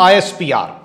ISPR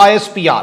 ISPR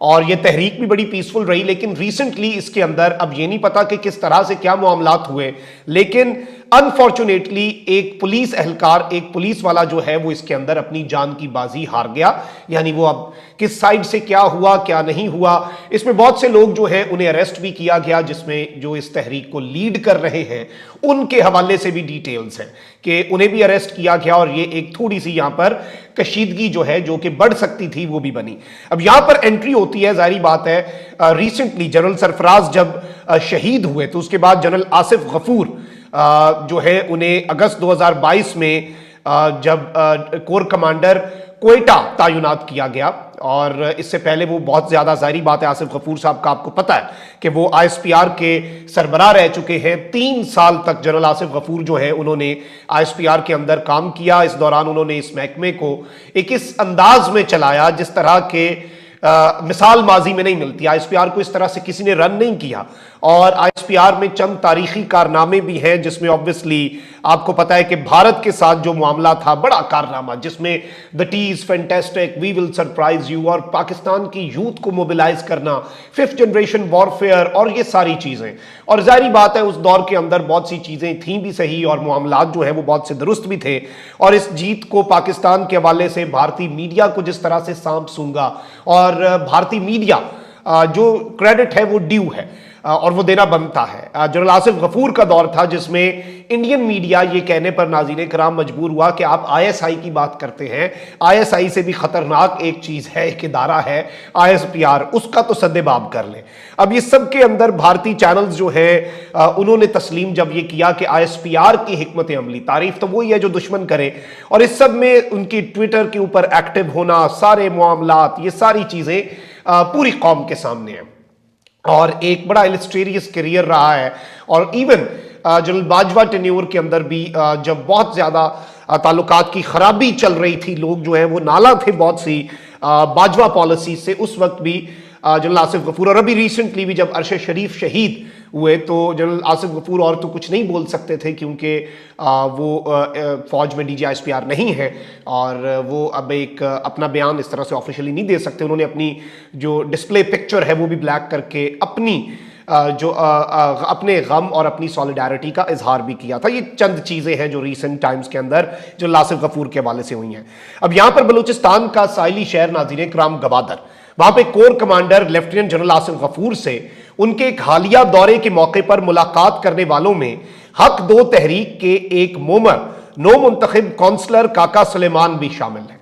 اور یہ تحریک بھی بڑی پیسفل رہی، لیکن ریسنٹلی اس کے اندر اب یہ نہیں پتا کہ کس طرح سے کیا معاملات ہوئے، لیکن انفارچونیٹلی ایک پولیس اہلکار، ایک پولیس والا جو ہے وہ اس کے اندر اپنی جان کی بازی ہار گیا. یعنی وہ اب کس سائڈ سے کیا ہوا کیا نہیں ہوا، اس میں بہت سے لوگ جو ہیں انہیں اریسٹ بھی کیا گیا، جس میں جو اس تحریک کو لیڈ کر رہے ہیں ان کے حوالے سے بھی ڈیٹیلز ہیں کہ انہیں بھی اریسٹ کیا گیا، اور یہ ایک تھوڑی سی یہاں پر کشیدگی جو ہے جو کہ بڑھ سکتی تھی وہ بھی بنی. اب یہاں پر انٹری ہوتی ہے، ظاہری بات ہے ریسنٹلی جنرل سرفراز جب شہید ہوئے تو اس کے بعد جنرل آصف غفور جو ہے انہیں اگست 2022 میں جب کور کمانڈر کوئٹہ تعینات کیا گیا، اور اس سے پہلے وہ بہت زیادہ ظاہری بات ہے آصف غفور صاحب کا آپ کو پتہ ہے کہ وہ آئی ایس پی آر کے سربراہ رہ چکے ہیں. 3 سال تک جنرل آصف غفور جو ہے انہوں نے آئی ایس پی آر کے اندر کام کیا. اس دوران انہوں نے اس محکمے کو ایک اس انداز میں چلایا جس طرح کے مثال ماضی میں نہیں ملتی. آئی ایس پی آر کو اس طرح سے کسی نے رن نہیں کیا، اور آئی ایس پی آر میں چند تاریخی کارنامے بھی ہیں جس میں obviously آپ کو پتا ہے کہ بھارت کے ساتھ جو معاملہ تھا بڑا کارنامہ، جس میں the tea is fantastic, we will surprise you، اور پاکستان کی یوتھ کو موبیلائز کرنا، 5th جنریشن وارفیئر اور یہ ساری چیزیں. اور ظاہری بات ہے اس دور کے اندر بہت سی چیزیں تھیں بھی صحیح اور معاملات جو ہیں وہ بہت سے درست بھی تھے، اور اس جیت کو پاکستان کے حوالے سے بھارتی میڈیا کو جس طرح سے سانپ سونگا، اور بھارتی میڈیا جو کریڈٹ ہے وہ ڈیو ہے اور وہ دینا بنتا ہے. جنرل آصف غفور کا دور تھا جس میں انڈین میڈیا یہ کہنے پر ناظرین کرام مجبور ہوا کہ آپ آئی ایس آئی کی بات کرتے ہیں، آئی ایس آئی سے بھی خطرناک ایک چیز ہے، ایک ادارہ ہے آئی ایس پی آر، اس کا تو سد باب کر لیں. اب یہ سب کے اندر بھارتی چینلز جو ہے انہوں نے تسلیم جب یہ کیا کہ آئی ایس پی آر کی حکمت عملی، تعریف تو وہی ہے جو دشمن کرے، اور اس سب میں ان کی ٹویٹر کے اوپر ایکٹیو ہونا، سارے معاملات، یہ ساری چیزیں پوری قوم کے سامنے ہیں، اور ایک بڑا السٹریریس کیریئر رہا ہے. اور ایون جنرل باجوہ ٹینیور کے اندر بھی جب بہت زیادہ تعلقات کی خرابی چل رہی تھی، لوگ جو ہیں وہ نالا تھے بہت سی باجوہ پالیسی سے، اس وقت بھی جنرل آصف غفور، اور ابھی ریسنٹلی بھی جب ارشد شریف شہید ہوئے تو جنرل آصف غفور اور تو کچھ نہیں بول سکتے تھے کیونکہ وہ فوج میں D G I S P R نہیں ہے، اور وہ اب ایک اپنا بیان اس طرح سے آفیشلی نہیں دے سکتے. انہوں نے اپنی جو ڈسپلے پکچر ہے وہ بھی بلیک کر کے اپنی جو اپنے غم اور اپنی سالیڈیرٹی کا اظہار بھی کیا تھا. یہ چند چیزیں ہیں جو ریسنٹ ٹائمز کے اندر جو آصف غفور کے حوالے سے ہوئی ہیں. اب یہاں پر بلوچستان کا ساحلی شہر ناظرین کرام گوادر، وہاں پہ corps commander lieutenant general Asif غفور سے ان کے ایک حالیہ دورے کے موقع پر ملاقات کرنے والوں میں حق 2 تحریک کے ایک مومر نو منتخب کونسلر کاکا سلیمان بھی شامل ہیں.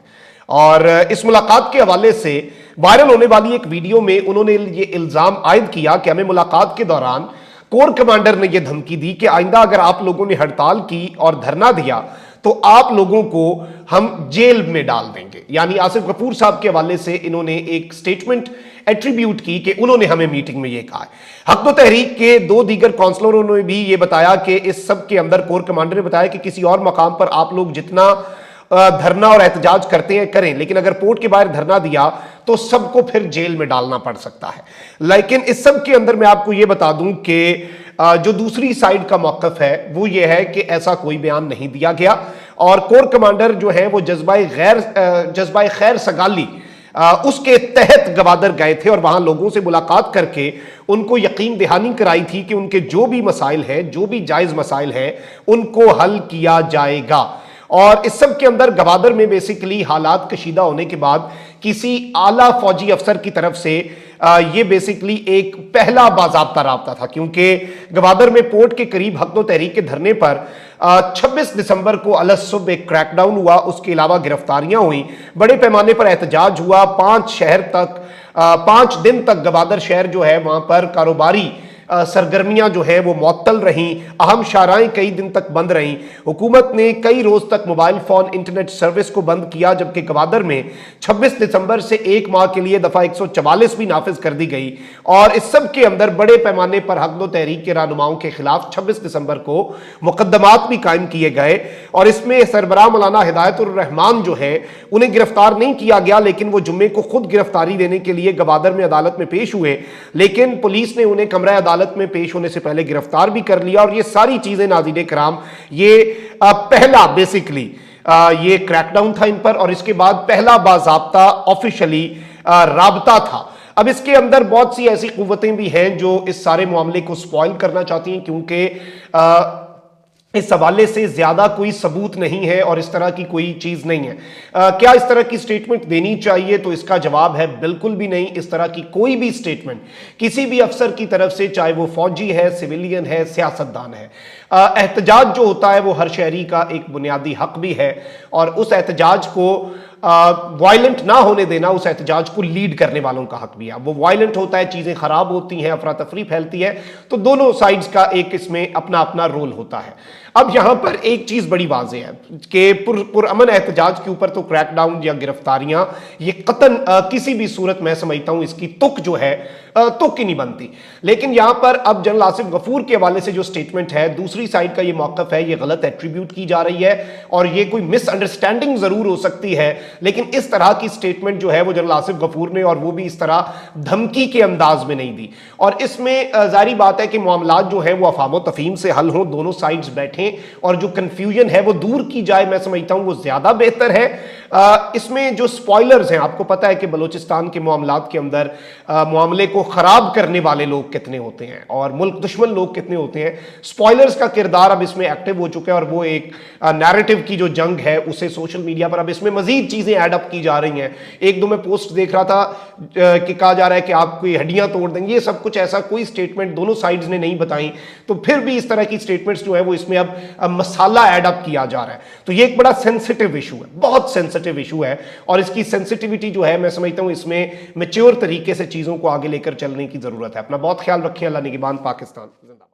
اور اس ملاقات کے حوالے سے وائرل ہونے والی ایک ویڈیو میں انہوں نے یہ الزام عائد کیا کہ ہمیں ملاقات کے دوران کور کمانڈر نے یہ دھمکی دی کہ آئندہ اگر آپ لوگوں نے ہڑتال کی اور دھرنا دیا تو آپ لوگوں کو ہم جیل میں ڈال دیں گے. یعنی آصف غفور صاحب کے حوالے سے انہوں نے ایک سٹیٹمنٹ ایٹریبیوٹ کی کہ انہوں نے ہمیں میٹنگ میں یہ کہا ہے. حق 2 تحریک کے 2 دیگر کونسلروں نے بھی یہ بتایا کہ اس سب کے اندر کور کمانڈر نے بتایا کہ کسی اور مقام پر آپ لوگ جتنا دھرنا اور احتجاج کرتے ہیں کریں، لیکن اگر پورٹ کے باہر دھرنا دیا تو سب کو پھر جیل میں ڈالنا پڑ سکتا ہے. لیکن اس سب کے اندر میں آپ کو یہ بتا دوں کہ جو دوسری سائیڈ کا موقف ہے وہ یہ ہے کہ ایسا کوئی بیان نہیں دیا گیا، اور کور کمانڈر جو ہیں وہ جذبہ خیر سگالی اس کے تحت گوادر گئے تھے، اور وہاں لوگوں سے ملاقات کر کے ان کو یقین دہانی کرائی تھی کہ ان کے جو بھی مسائل ہیں، جو بھی جائز مسائل ہیں، ان کو حل کیا جائے گا. اور اس سب کے اندر گوادر میں بیسیکلی حالات کشیدہ ہونے کے بعد کسی اعلیٰ فوجی افسر کی طرف سے یہ بیسیکلی ایک پہلا باضابطہ رابطہ تھا، کیونکہ گوادر میں پورٹ کے قریب حق 2 تحریک کے دھرنے پر 26 دسمبر کو الصبح ایک کریک ڈاؤن ہوا. اس کے علاوہ گرفتاریاں ہوئیں، بڑے پیمانے پر احتجاج ہوا. 5 دن تک گوادر شہر جو ہے وہاں پر کاروباری سرگرمیاں جو ہیں وہ معطل رہیں، اہم شاہراہیں کئی دن تک بند رہیں. حکومت نے کئی روز تک موبائل فون انٹرنیٹ سروس کو بند کیا، جبکہ گوادر میں 26 دسمبر سے 1 ماہ کے لیے دفعہ 144 بھی نافذ کر دی گئی. اور اس سب کے اندر بڑے پیمانے پر حق 2 تحریک کے رہنماؤں کے خلاف 26 دسمبر کو مقدمات بھی قائم کیے گئے، اور اس میں سربراہ مولانا ہدایت الرحمان جو ہے انہیں گرفتار نہیں کیا گیا، لیکن وہ جمعے کو خود گرفتاری دینے کے لیے گوادر میں عدالت میں پیش ہوئے، لیکن پولیس نے انہیں کمرہ عدالت میں پیش ہونے سے پہلے گرفتار بھی کر لیا. اور یہ ساری چیزیں ناظرین کرام یہ پہلا بیسیکلی یہ کریک ڈاؤن تھا ان پر، اور اس کے بعد پہلا باضابطہ آفیشلی رابطہ تھا اب اس کے اندر بہت سی ایسی قوتیں بھی ہیں جو اس سارے معاملے کو سپوائل کرنا چاہتی ہیں، کیونکہ اس حوالے سے زیادہ کوئی ثبوت نہیں ہے اور اس طرح کی کوئی چیز نہیں ہے۔ کیا اس طرح کی سٹیٹمنٹ دینی چاہیے؟ تو اس کا جواب ہے بالکل بھی نہیں۔ اس طرح کی کوئی بھی سٹیٹمنٹ کسی بھی افسر کی طرف سے، چاہے وہ فوجی ہے، سویلین ہے، سیاستدان ہے، احتجاج جو ہوتا ہے وہ ہر شہری کا ایک بنیادی حق بھی ہے، اور اس احتجاج کو وائلنٹ نہ ہونے دینا اس احتجاج کو لیڈ کرنے والوں کا حق بھی ہے۔ وہ وائلنٹ ہوتا ہے، چیزیں خراب ہوتی ہیں، افراتفری پھیلتی ہے، تو دونوں سائیڈز کا ایک اس میں اپنا اپنا رول ہوتا ہے۔ اب یہاں پر ایک چیز بڑی واضح ہے کہ پرامن احتجاج کے اوپر تو کریک ڈاؤن یا گرفتاریاں یہ قطعاً کسی بھی صورت میں سمجھتا ہوں اس کی تک جو ہے تک ہی نہیں بنتی، لیکن یہاں پر اب جنرل آصف غفور کے حوالے سے جو سٹیٹمنٹ ہے، دوسری سائیڈ کا یہ موقف ہے، یہ غلط ایٹریبیوٹ کی جا رہی ہے اور یہ کوئی مس انڈرسٹینڈنگ ضرور ہو سکتی ہے، لیکن اس طرح کی سٹیٹمنٹ جو ہے وہ جنرل آصف غفور نے، اور وہ بھی اس طرح دھمکی کے انداز میں نہیں دی، اور اس میں ظاہری بات ہے کہ معاملات جو ہیں وہ افہام و تفہیم سے حل ہوں، دونوں سائیڈز بیٹھیں اور جو کنفیوژن ہے وہ دور کی جائے، میں سمجھتا ہوں وہ زیادہ بہتر ہے۔ اس میں جو سپوائلرز ہیں، آپ کو پتہ ہے کہ بلوچستان کے معاملات کے اندر معاملے کو خراب کرنے والے لوگ کتنے ہوتے ہیں اور ملک دشمن لوگ کتنے ہوتے ہیں، سپوائلرز کا کردار اب اس میں ایکٹیو ہو چکا ہے، اور وہ ایک نیریٹو کی جو جنگ ہے اسے سوشل میڈیا پر اب اس میں مزید چیزیں ایڈ اپ کی جا رہی ہیں۔ ایک دو میں پوسٹ دیکھ رہا تھا کہ کہا جا رہا ہے کہ آپ کوئی ہڈیاں توڑ دیں گے، یہ سب کچھ ایسا کوئی سٹیٹمنٹ دونوں سائیڈز نے نہیں بتائیں، تو پھر بھی اس طرح کی سٹیٹمنٹس جو ہیں وہ اس میں اب مسالہ ایڈ اپ کیا جا رہا ہے، تو یہ ایک بڑا سینسٹیو ایشو ہے، بہت سینسٹیو ایشو ہے، اور اس کی سینسٹیوٹی جو ہے میں سمجھتا ہوں اس میں میچور طریقے سے چیزوں کو آگے لے کر چلنے کی ضرورت ہے۔ اپنا بہت خیال رکھیں، اللہ نگہبان، پاکستان زندہ باد۔